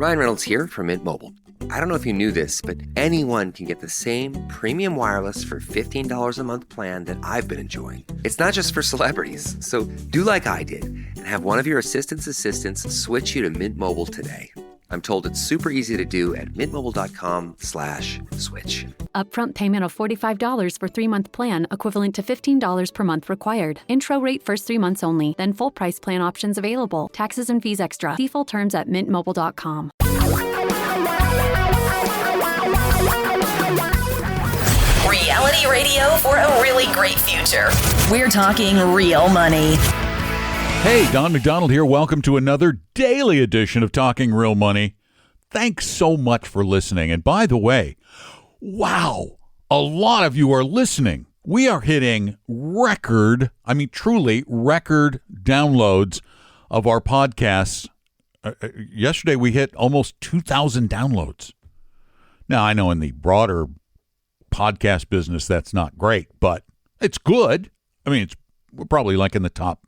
Ryan Reynolds here from Mint Mobile. I don't know if you knew this, but anyone can get the same premium wireless for $15 a month plan that I've been enjoying. It's not just for celebrities. So do like I did and have one of your assistant's assistants switch you to Mint Mobile today. I'm told it's super easy to do at mintmobile.com/switch. Upfront payment of $45 for 3-month plan, equivalent to $15 per month required. Intro rate first 3 months only, then full price plan options available. Taxes and fees extra. See full terms at mintmobile.com. Reality radio for a really great future. We're talking real money. Hey, Don McDonald here. Welcome to another daily edition of Talking Real Money. Thanks so much for listening. And by the way, wow, a lot of you are listening. We are hitting truly record downloads of our podcasts. Yesterday, we hit almost 2,000 downloads. Now, I know in the broader podcast business, that's not great, but it's good. I mean, we're probably like in the top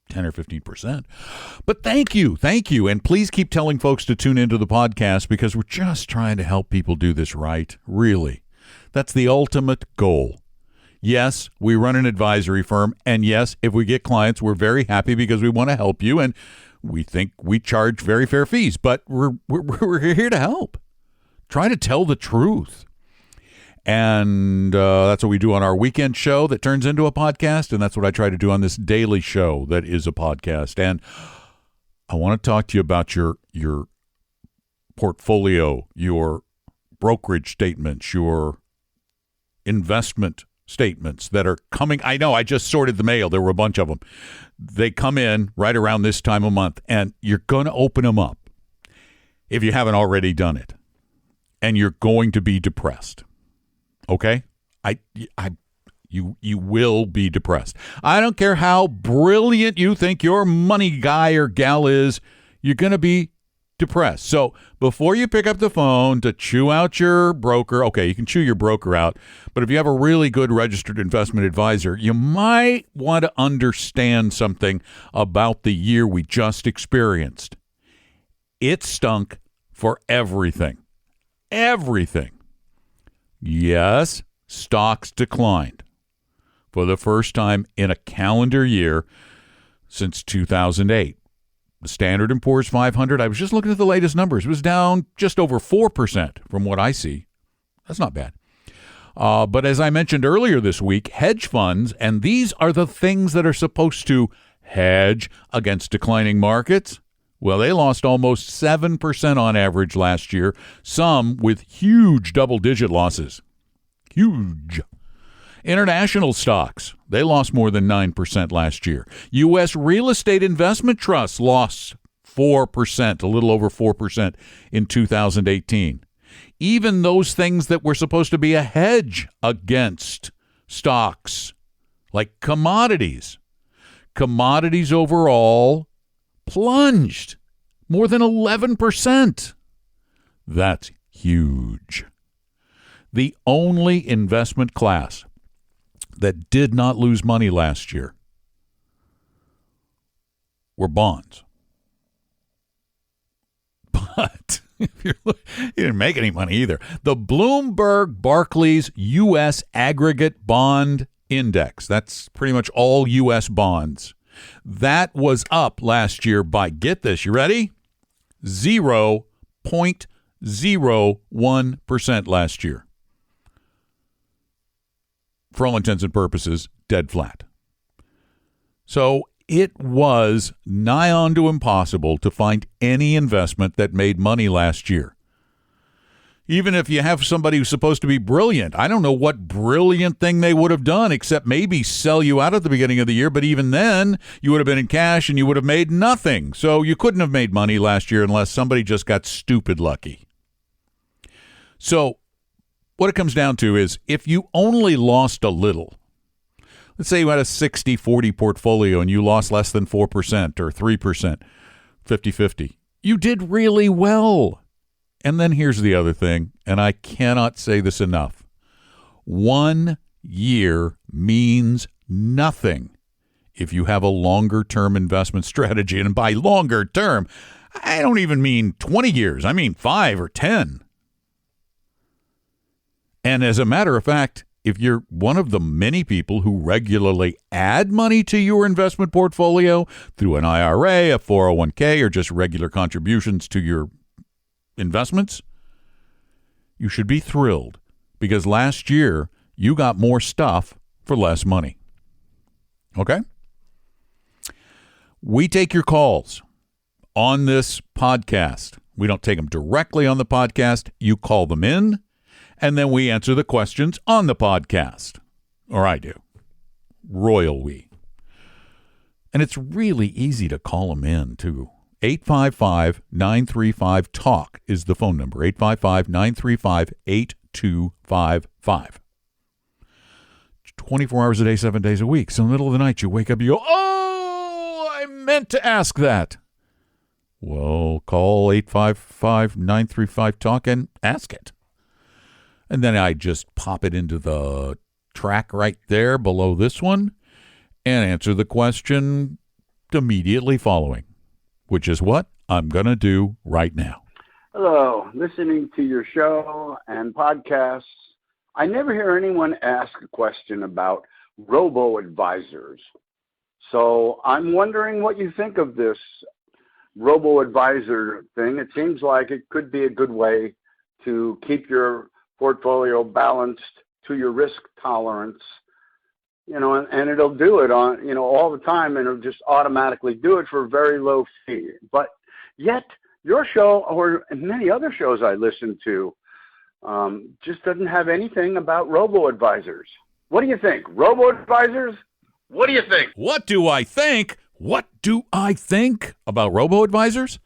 10 or 15%. But thank you. And please keep telling folks to tune into the podcast because we're just trying to help people do this right. Really. That's the ultimate goal. Yes, we run an advisory firm. And yes, if we get clients, we're very happy because we want to help you. And we think we charge very fair fees. But we're here to help. Try to tell the truth. And that's what we do on our weekend show that turns into a podcast. And that's what I try to do on this daily show that is a podcast. And I want to talk to you about your portfolio, your brokerage statements, your investment statements that are coming. I know I just sorted the mail. There were a bunch of them. They come in right around this time of month. And you're going to open them up if you haven't already done it. And you're going to be depressed. Okay? You will be depressed. I don't care how brilliant you think your money guy or gal is, you're going to be depressed. So before you pick up the phone to chew out your broker, okay, you can chew your broker out, but if you have a really good registered investment advisor, you might want to understand something about the year we just experienced. It stunk for everything. Everything. Yes, stocks declined for the first time in a calendar year since 2008. The Standard & Poor's 500, I was just looking at the latest numbers, it was down just over 4% from what I see. That's not bad. But as I mentioned earlier this week, hedge funds, and these are the things that are supposed to hedge against declining markets, well, they lost almost 7% on average last year, some with huge double-digit losses. Huge. International stocks, they lost more than 9% last year. U.S. real estate investment trusts lost 4%, a little over 4% in 2018. Even those things that were supposed to be a hedge against stocks, like commodities overall plunged more than 11%. That's huge. The only investment class that did not lose money last year were bonds. But you didn't make any money either. The Bloomberg Barclays U.S. Aggregate Bond Index, that's pretty much all U.S. bonds, that was up last year by, get this, you ready? 0.01% last year. For all intents and purposes, dead flat. So it was nigh on to impossible to find any investment that made money last year. Even if you have somebody who's supposed to be brilliant, I don't know what brilliant thing they would have done except maybe sell you out at the beginning of the year. But even then, you would have been in cash and you would have made nothing. So you couldn't have made money last year unless somebody just got stupid lucky. So what it comes down to is if you only lost a little, let's say you had a 60-40 portfolio and you lost less than 4% or 3%, 50-50, you did really well. And then here's the other thing, and I cannot say this enough. 1 year means nothing if you have a longer-term investment strategy. And by longer term, I don't even mean 20 years. I mean 5 or 10. And as a matter of fact, if you're one of the many people who regularly add money to your investment portfolio through an IRA, a 401k, or just regular contributions to your investments, you should be thrilled because last year you got more stuff for less money. Okay? We take your calls on this podcast. We don't take them directly on the podcast. You call them in, and then we answer the questions on the podcast. Or I do. Royal we. And it's really easy to call them in, too. 855-935-TALK is the phone number. 855-935-8255. 24 hours a day, 7 days a week. So in the middle of the night, you wake up, you go, oh, I meant to ask that. Well, call 855-935-TALK and ask it. And then I just pop it into the track right there below this one and answer the question immediately following, which is what I'm going to do right now. Hello, listening to your show and podcasts. I never hear anyone ask a question about robo-advisors. So I'm wondering what you think of this robo-advisor thing. It seems like it could be a good way to keep your portfolio balanced to your risk tolerance, and it'll do it on, all the time, and it'll just automatically do it for a very low fee. But yet your show, or many other shows I listen to, just doesn't have anything about robo-advisors. What do you think? Robo-advisors? What do you think? What do I think? What do I think about robo-advisors?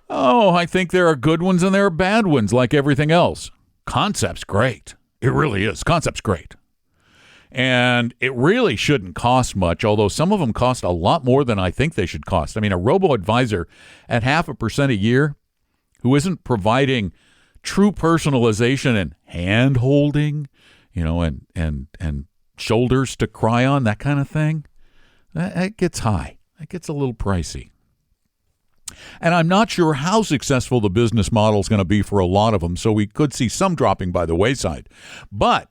Oh, I think there are good ones and there are bad ones, like everything else. Concept's great. It really is. Concept's great. And it really shouldn't cost much, although some of them cost a lot more than I think they should cost. I mean, a robo-advisor at 0.5% a year who isn't providing true personalization and hand-holding, and shoulders to cry on, that kind of thing, that gets high. That gets a little pricey. And I'm not sure how successful the business model is going to be for a lot of them, so we could see some dropping by the wayside. But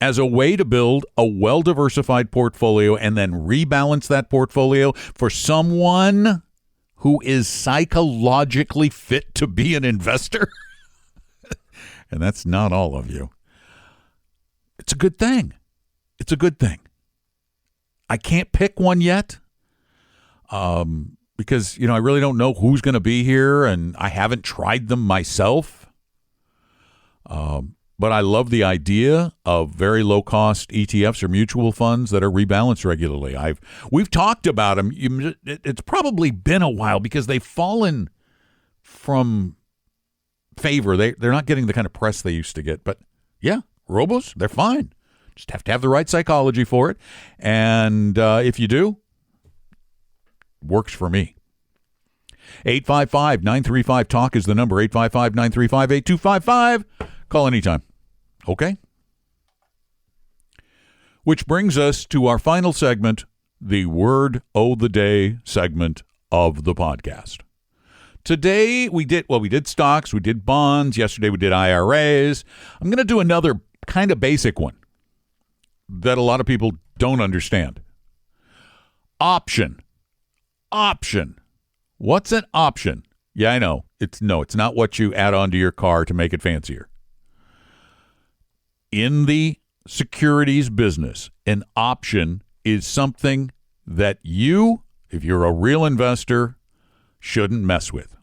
as a way to build a well-diversified portfolio and then rebalance that portfolio for someone who is psychologically fit to be an investor, and that's not all of you, it's a good thing. It's a good thing. I can't pick one yet because, I really don't know who's going to be here, and I haven't tried them myself. But I love the idea of very low-cost ETFs or mutual funds that are rebalanced regularly. We've talked about them. It's probably been a while because they've fallen from favor. They're not getting the kind of press they used to get. But, yeah, robos, they're fine. Just have to have the right psychology for it. And if you do, works for me. 855-935-TALK is the number. 855-935-8255. Call anytime. Okay? Which brings us to our final segment, the Word O' the Day segment of the podcast. Today we did stocks, we did bonds. Yesterday we did IRAs. I'm going to do another kind of basic one that a lot of people don't understand. Option. What's an option? Yeah, I know. It's not what you add onto your car to make it fancier. In the securities business, an option is something that you, if you're a real investor, shouldn't mess with.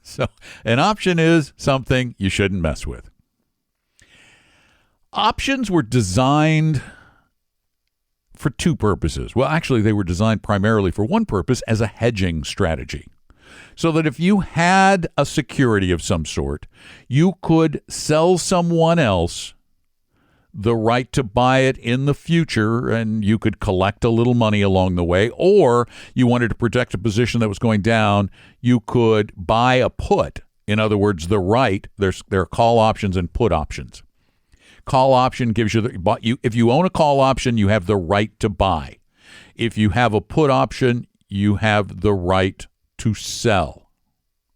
So an option is something you shouldn't mess with. Options were designed for two purposes. Well, actually, they were designed primarily for one purpose, as a hedging strategy. So that if you had a security of some sort, you could sell someone else the right to buy it in the future, and you could collect a little money along the way. Or you wanted to protect a position that was going down, you could buy a put. In other words, the right, there are call options and put options. Call option gives you if you own a call option, you have the right to buy. If you have a put option, you have the right to sell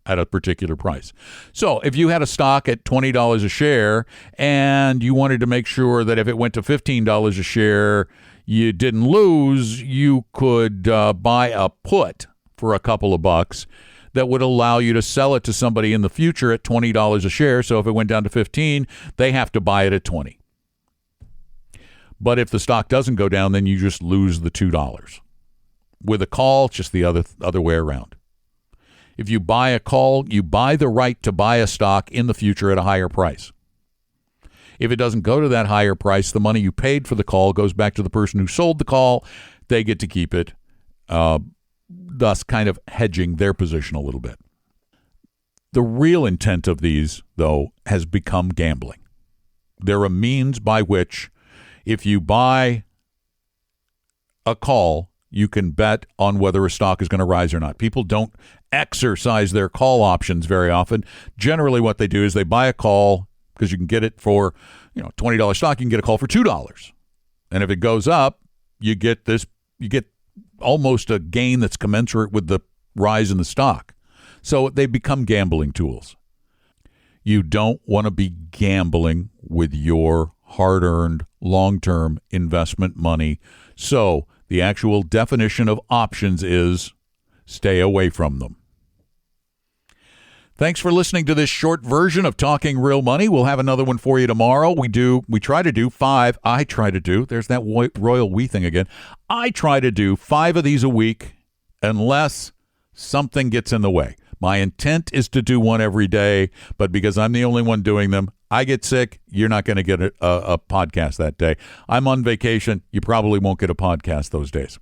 at a particular price. So if you had a stock at $20 a share and you wanted to make sure that if it went to $15 a share, you didn't lose, you could buy a put for a couple of bucks that would allow you to sell it to somebody in the future at $20 a share. So if it went down to 15, they have to buy it at 20. But if the stock doesn't go down, then you just lose the $2. With a call, it's just the other way around. If you buy a call, you buy the right to buy a stock in the future at a higher price. If it doesn't go to that higher price, the money you paid for the call goes back to the person who sold the call. They get to keep it, thus kind of hedging their position a little bit. The real intent of these, though, has become gambling. They're a means by which, if you buy a call, you can bet on whether a stock is going to rise or not. People don't exercise their call options very often. Generally, what they do is they buy a call because you can get it for, $20 stock. You can get a call for $2, and if it goes up, you get almost a gain that's commensurate with the rise in the stock. So they become gambling tools. You don't want to be gambling with your hard-earned long-term investment money. So the actual definition of options is stay away from them. Thanks for listening to this short version of Talking Real Money. We'll have another one for you tomorrow. We try to do 5. There's that royal we thing again. I try to do 5 of these a week unless something gets in the way. My intent is to do one every day, but because I'm the only one doing them, I get sick, you're not going to get a podcast that day. I'm on vacation, you probably won't get a podcast those days.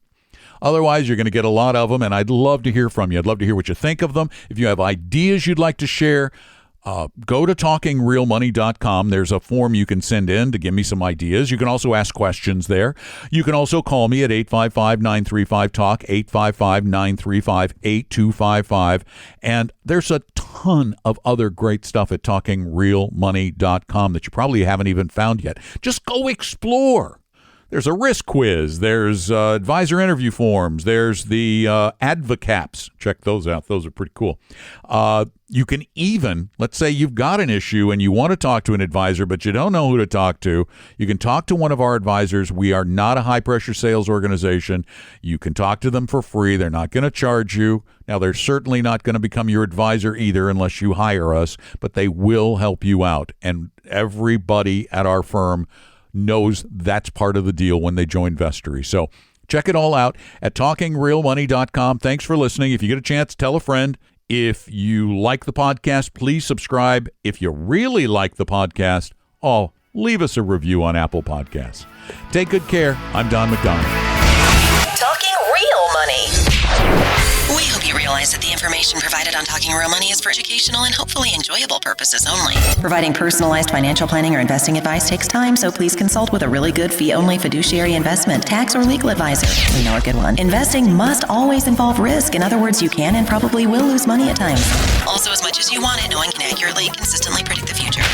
Otherwise, you're going to get a lot of them, and I'd love to hear from you. I'd love to hear what you think of them. If you have ideas you'd like to share, go to talkingrealmoney.com. There's a form you can send in to give me some ideas. You can also ask questions there. You can also call me at 855-935-TALK, 855-935-8255. And there's a ton of other great stuff at talkingrealmoney.com that you probably haven't even found yet. Just go explore. There's a risk quiz. There's advisor interview forms. There's the advocaps. Check those out. Those are pretty cool. You can even, let's say you've got an issue and you want to talk to an advisor, but you don't know who to talk to. You can talk to one of our advisors. We are not a high-pressure sales organization. You can talk to them for free. They're not going to charge you. Now, they're certainly not going to become your advisor either unless you hire us, but they will help you out. And everybody at our firm knows that's part of the deal when they join Vestory. So check it all out at talkingrealmoney.com. Thanks for listening. If you get a chance, tell a friend. If you like the podcast, please subscribe. If you really like the podcast, leave us a review on Apple Podcasts. Take good care. I'm Don McDonald. Talking Real Money. We hope you realize that the information provided on Talking Real Money is for educational and hopefully enjoyable purposes only. Providing personalized financial planning or investing advice takes time, so please consult with a really good fee-only fiduciary investment, tax, or legal advisor. We know a good one. Investing must always involve risk. In other words, you can and probably will lose money at times. Also, as much as you want it, no one can accurately, consistently predict the future.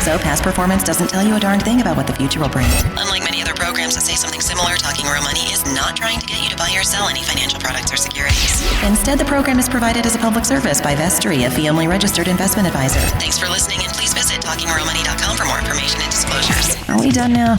So past performance doesn't tell you a darn thing about what the future will bring. Unlike many other programs that say something similar, Talking Real Money is not trying to get you to buy or sell any financial products or securities. Instead, the program is provided as a public service by Vestory, a fee-only registered investment advisor. Thanks for listening, and please visit talkingrealmoney.com for more information and disclosures. Are we done now?